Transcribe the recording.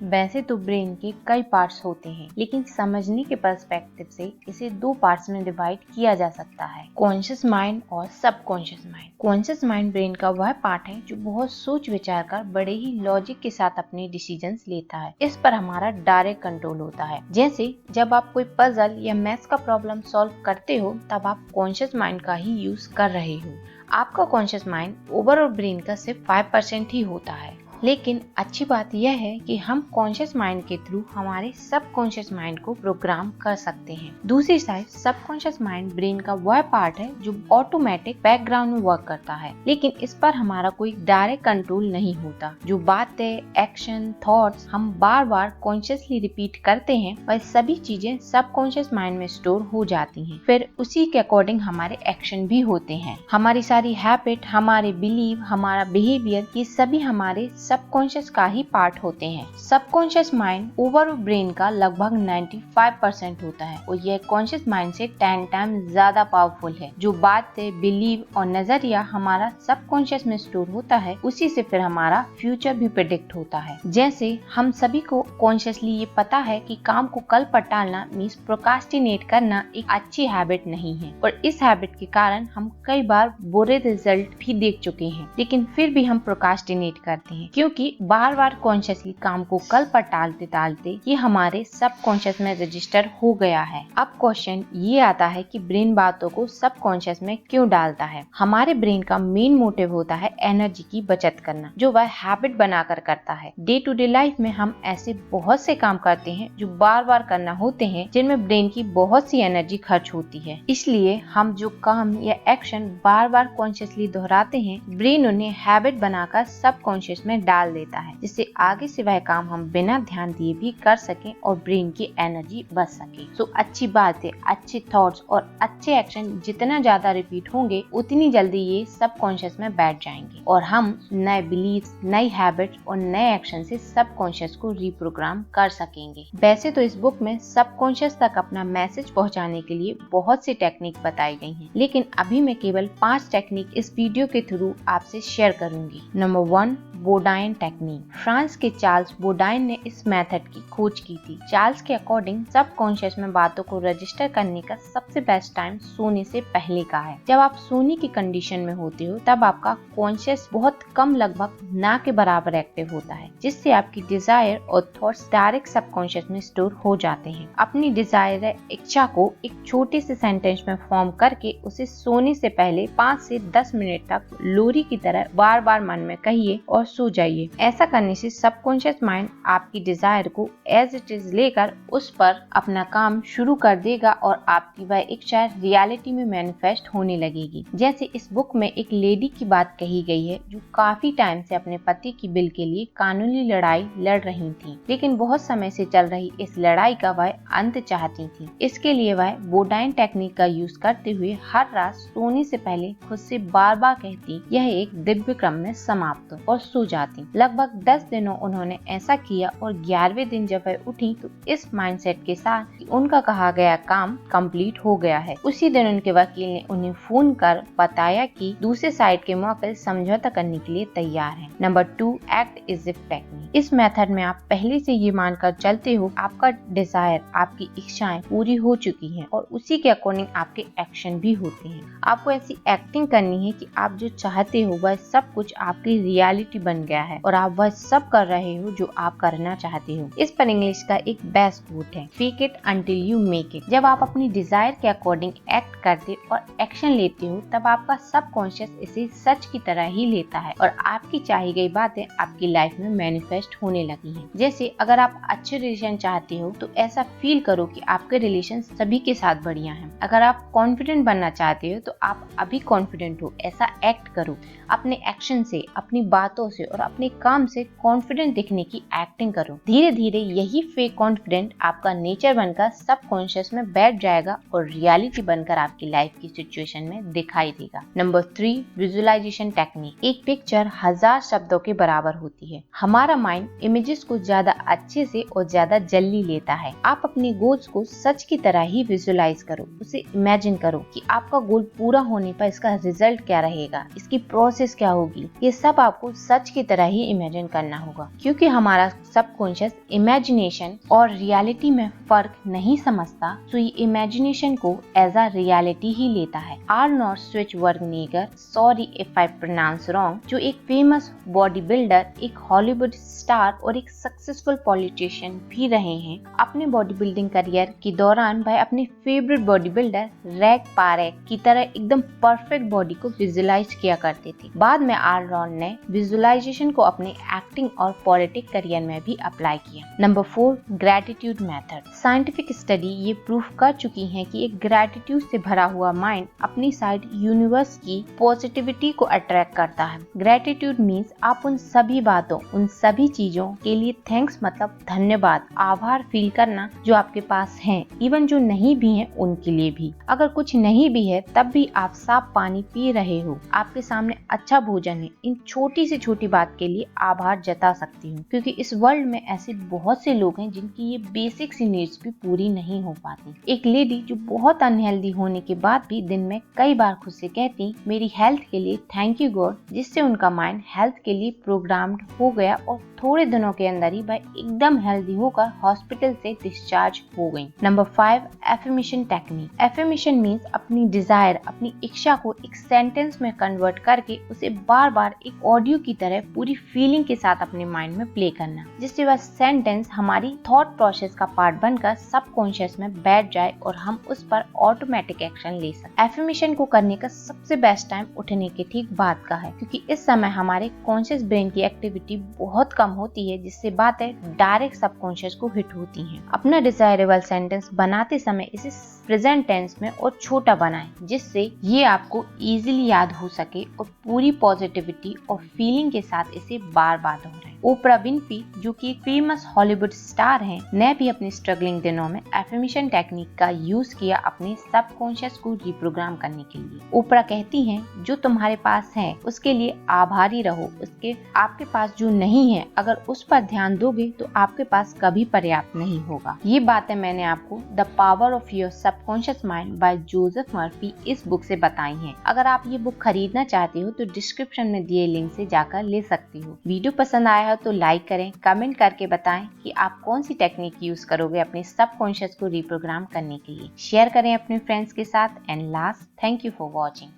वैसे तो ब्रेन के कई पार्ट्स होते हैं, लेकिन समझने के पर्सपेक्टिव से इसे दो पार्ट्स में डिवाइड किया जा सकता है, कॉन्शियस माइंड और subconscious mind. Conscious mind brain का वह पार्ट है जो बहुत सोच विचार कर बड़े ही लॉजिक के साथ अपने डिसीजंस लेता है। इस पर हमारा डायरेक्ट कंट्रोल होता है। जैसे जब आप कोई पजल या मैथ्स का प्रॉब्लम सॉल्व करते हो, तब आप कॉन्शियस माइंड का ही यूज कर रहे हो। आपका कॉन्शियस माइंड ओवरऑल ब्रेन का सिर्फ 5% ही होता है। लेकिन अच्छी बात यह है कि हम कॉन्शियस माइंड के थ्रू हमारे सबकॉन्शियस माइंड को प्रोग्राम कर सकते हैं। दूसरी साइड सबकॉन्शियस माइंड ब्रेन का वह पार्ट है जो ऑटोमेटिक बैकग्राउंड में वर्क करता है, लेकिन इस पर हमारा कोई डायरेक्ट कंट्रोल नहीं होता। जो बातें, एक्शन, थॉट्स हम बार बार कॉन्शियसली रिपीट करते हैं, वह सभी चीजें सबकॉन्शियस माइंड में स्टोर हो जाती हैं। फिर उसी के अकॉर्डिंग हमारे एक्शन भी होते हैं। हमारी सारी हैबिट, हमारे बिलीव, हमारा बिहेवियर, ये सभी हमारे सबकॉन्शियस का ही पार्ट होते हैं। सबकॉन्शियस माइंड ओवरऑल ब्रेन का लगभग 95% होता है और यह कॉन्शियस माइंड से 10 टाइम ज्यादा पावरफुल है। जो बातें, बिलीव और नजरिया हमारा सबकॉन्शियस में स्टोर होता है, उसी से फिर हमारा फ्यूचर भी प्रेडिक्ट होता है। जैसे हम सभी को कॉन्शियसली ये पता है कि काम को कल पर टालना मीन्स प्रोक्रास्टिनेट करना एक अच्छी हैबिट नहीं है, और इस हैबिट के कारण हम कई बार बुरे रिजल्ट भी देख चुके हैं, लेकिन फिर भी हम प्रोक्रास्टिनेट करते हैं क्योंकि बार बार कॉन्शियसली काम को कल पर टालते टालते ये हमारे सबकॉन्शियस में रजिस्टर हो गया है। अब क्वेश्चन ये आता है कि ब्रेन बातों को सबकॉन्शियस में क्यों डालता है। हमारे ब्रेन का मेन मोटिव होता है एनर्जी की बचत करना, जो वह हैबिट बनाकर करता है। डे टू डे लाइफ में हम ऐसे बहुत से काम करते हैं जो बार बार करना होते हैं, जिनमें ब्रेन की बहुत सी एनर्जी खर्च होती है। इसलिए हम जो काम या एक्शन बार बार कॉन्शियसली दोहराते हैं, ब्रेन उन्हें हैबिट बनाकर सबकॉन्शियस में डाल देता है, जिससे आगे से वह काम हम बिना ध्यान दिए भी कर सकें और ब्रेन की एनर्जी बच सके। तो अच्छी बातें, अच्छे थॉट्स और अच्छे एक्शन जितना ज्यादा रिपीट होंगे, उतनी जल्दी ये सबकॉन्शियस में बैठ जाएंगे और हम नए बिलीव्स, नई हैबिट्स और नए एक्शन से सबकॉन्शियस को रिप्रोग्राम कर सकेंगे। वैसे तो इस बुक में सबकॉन्शियस तक अपना मैसेज पहुंचाने के लिए बहुत सी टेक्निक बताई गई हैं, लेकिन अभी मैं केवल 5 टेक्निक इस वीडियो के थ्रू आपसे शेयर करूंगी। Number 1, Bodine technique. फ्रांस के चार्ल्स बोडाइन ने इस मेथड की खोज की थी। चार्ल्स के अकॉर्डिंग सबकॉन्शियस में बातों को रजिस्टर करने का सबसे बेस्ट टाइम सोने से पहले का है। जब आप सोने की कंडीशन में होते हो, तब आपका कॉन्शियस बहुत कम, लगभग ना के बराबर एक्टिव होता है, जिससे आपकी डिजायर और थॉट्स डायरेक्ट सबकॉन्शियस में स्टोर हो जाते हैं। अपनी डिजायर या इच्छा को एक छोटे से सेंटेंस में फॉर्म करके उसे सोने से पहले 5 से 10 मिनट तक लोरी की तरह बार बार मन में कहिए और सो जाइए। ऐसा करने से सबकॉन्शियस माइंड आपकी डिजायर को एज इट इज लेकर उस पर अपना काम शुरू कर देगा और आपकी वह इच्छा रियलिटी में मैनिफेस्ट होने लगेगी। जैसे इस बुक में एक लेडी की बात कही गई है जो काफी टाइम से अपने पति की बिल के लिए कानूनी लड़ाई लड़ रही थी, लेकिन बहुत समय से चल रही इस लड़ाई का वह अंत चाहती थी। इसके लिए वह बोडाइन टेक्निक का यूज करते हुए हर रात सोने से पहले खुद से बार बार कहती, यह एक दिव्य क्रम में समाप्त हो, और सो जाती। लगभग 10 दिनों उन्होंने ऐसा किया और 11वें दिन जब वह उठी तो इस माइंडसेट के साथ कि उनका कहा गया काम कंप्लीट हो गया है। उसी दिन उनके वकील ने उन्हें फोन कर बताया कि दूसरे साइड के मौके समझौता करने के लिए तैयार हैं। Number 2, act is if technique. इस मेथड में आप पहले से ये मानकर चलते हो आपका डिजायर, आपकी इच्छाएं पूरी हो चुकी हैं और उसी के अकॉर्डिंग आपके एक्शन भी होते हैं। आपको ऐसी एक्टिंग करनी है कि आप जो चाहते हो वह सब कुछ आपकी रियलिटी बन गया है और आप वह सब कर रहे हो जो आप करना चाहते हो। इस पर इंग्लिश का एक बेस्ट कोट है, fake it until you make it. जब आप अपनी डिजायर के अकॉर्डिंग एक्ट करते और एक्शन लेते हो, तब आपका सबकॉन्शियस इसे सच की तरह ही लेता है और आपकी चाही गई बातें आपकी लाइफ में मैनिफेस्ट होने लगी हैं। जैसे अगर आप अच्छे रिलेशन चाहते हो तो ऐसा फील करो कि आपके रिलेशन सभी के साथ बढ़िया हैं। अगर आप कॉन्फिडेंट बनना चाहते हो तो आप अभी कॉन्फिडेंट हो, ऐसा एक्ट करो। अपने एक्शन से, अपनी बातों से और अपने काम से कॉन्फिडेंट दिखने की एक्टिंग करो। धीरे धीरे यही फेक कॉन्फिडेंट आपका नेचर बनकर सबकॉन्शियस में बैठ जाएगा और रियलिटी बनकर आपकी लाइफ की सिचुएशन में दिखाई देगा। Number 3, visualisation technique. एक पिक्चर 1000 शब्दों के बराबर होती है। हमारा माइंड इमेजेस को ज्यादा अच्छे से और ज्यादा जल्दी लेता है। आप अपने गोल्स को सच की तरह ही विजुअलाइज करो, उसे इमेजिन करो कि आपका गोल पूरा होने पर इसका रिजल्ट क्या रहेगा, इसकी प्रोसेस क्या होगी। ये सब आपको सच सच की तरह ही इमेजिन करना होगा, क्योंकि हमारा सबकॉन्शियस इमेजिनेशन और रियलिटी में फर्क नहीं समझता, तो ये इमेजिनेशन को एज अ रियलिटी ही लेता है। Arnold Schwarzenegger, sorry if I pronounce wrong, जो एक फेमस बॉडी बिल्डर, एक हॉलीवुड स्टार और एक सक्सेसफुल पॉलिटिशियन भी रहे हैं, अपने बॉडी बिल्डिंग करियर के दौरान वह अपने favourite body builder rag Parekh की तरह एकदम परफेक्ट बॉडी को विजुअलाइज किया करते थे। बाद में आर्नोल्ड ने विजुअलाइजेशन को अपने एक्टिंग और पॉलिटिक करियर में भी अप्लाई किया। Number 4, gratitude method. Scientific study ये प्रूफ कर चुकी है कि एक ग्रेटिट्यूड से भरा हुआ माइंड अपनी साइड यूनिवर्स की पॉजिटिविटी को अट्रैक्ट करता है। ग्रेटिट्यूड मीन्स आप उन सभी बातों, उन सभी चीजों के लिए थैंक्स मतलब धन्यवाद, आभार फील करना जो आपके पास हैं, इवन जो नहीं भी हैं उनके लिए भी। अगर कुछ नहीं भी है तब भी आप साफ पानी पी रहे हो, आपके सामने अच्छा भोजन है, इन छोटी से छोटी बात के लिए आभार जता सकती हूँ, क्योंकि इस वर्ल्ड में ऐसे बहुत से लोग हैं जिनकी ये बेसिक सी नीड्स भी पूरी नहीं हो पाती। एक लेडी जो बहुत अनहेल्दी होने के बाद भी दिन में कई बार खुद से कहती मेरी हेल्थ के लिए थैंक यू गॉड, जिससे उनका माइंड हेल्थ के लिए प्रोग्राम्ड हो गया और थोड़े दिनों के अंदर ही वह एकदम हेल्दी होकर हॉस्पिटल से डिस्चार्ज हो गयी। Number 5, affirmation technique. Affirmation means अपनी डिजायर, अपनी इच्छा को एक सेंटेंस में कन्वर्ट करके उसे बार बार एक ऑडियो की तरह पूरी फीलिंग के साथ अपने माइंड में प्ले करना, जिससे वह सेंटेंस हमारी थॉट प्रोसेस का पार्ट बनकर सबकॉन्शियस में बैठ जाए और हम उस पर ऑटोमेटिक एक्शन ले सकें। एफर्मेशन को करने का सबसे बेस्ट टाइम उठने के ठीक बाद का है, क्योंकि इस समय हमारे कॉन्शियस ब्रेन की एक्टिविटी बहुत कम होती है, जिससे बातें डायरेक्ट सबकॉन्शियस को हिट होती हैं। अपना डिजायरेबल सेंटेंस बनाते समय इसे प्रेजेंट टेंस में और छोटा बनाएं, जिससे ये आपको इजीली याद हो सके और पूरी पॉजिटिविटी और फीलिंग के साथ इसे बार बार दोहराएं। ओप्रा विनफ्री, जो कि एक फेमस हॉलीवुड स्टार हैं, ने भी अपने स्ट्रगलिंग दिनों में एफर्मेशन टेक्निक का यूज किया अपने सबकॉन्शियस को रिप्रोग्राम करने के लिए। ओप्रा कहती हैं, जो तुम्हारे पास है उसके लिए आभारी रहो, उसके आपके पास जो नहीं है अगर उस पर ध्यान दोगे तो आपके पास कभी पर्याप्त नहीं होगा। ये बातें मैंने आपको the power of your subconscious mind bye Joseph Murphy इस बुक से बताई हैं। अगर आप ये बुक खरीदना चाहते हो तो डिस्क्रिप्शन में दिए लिंक से जाकर ले सकती हो। वीडियो पसंद आया हो तो लाइक करें, कमेंट करके बताएं कि आप कौन सी टेक्निक यूज करोगे अपने सबकॉन्शियस को रिप्रोग्राम करने के लिए। शेयर करें अपने फ्रेंड्स के साथ। And last, thank you for watching.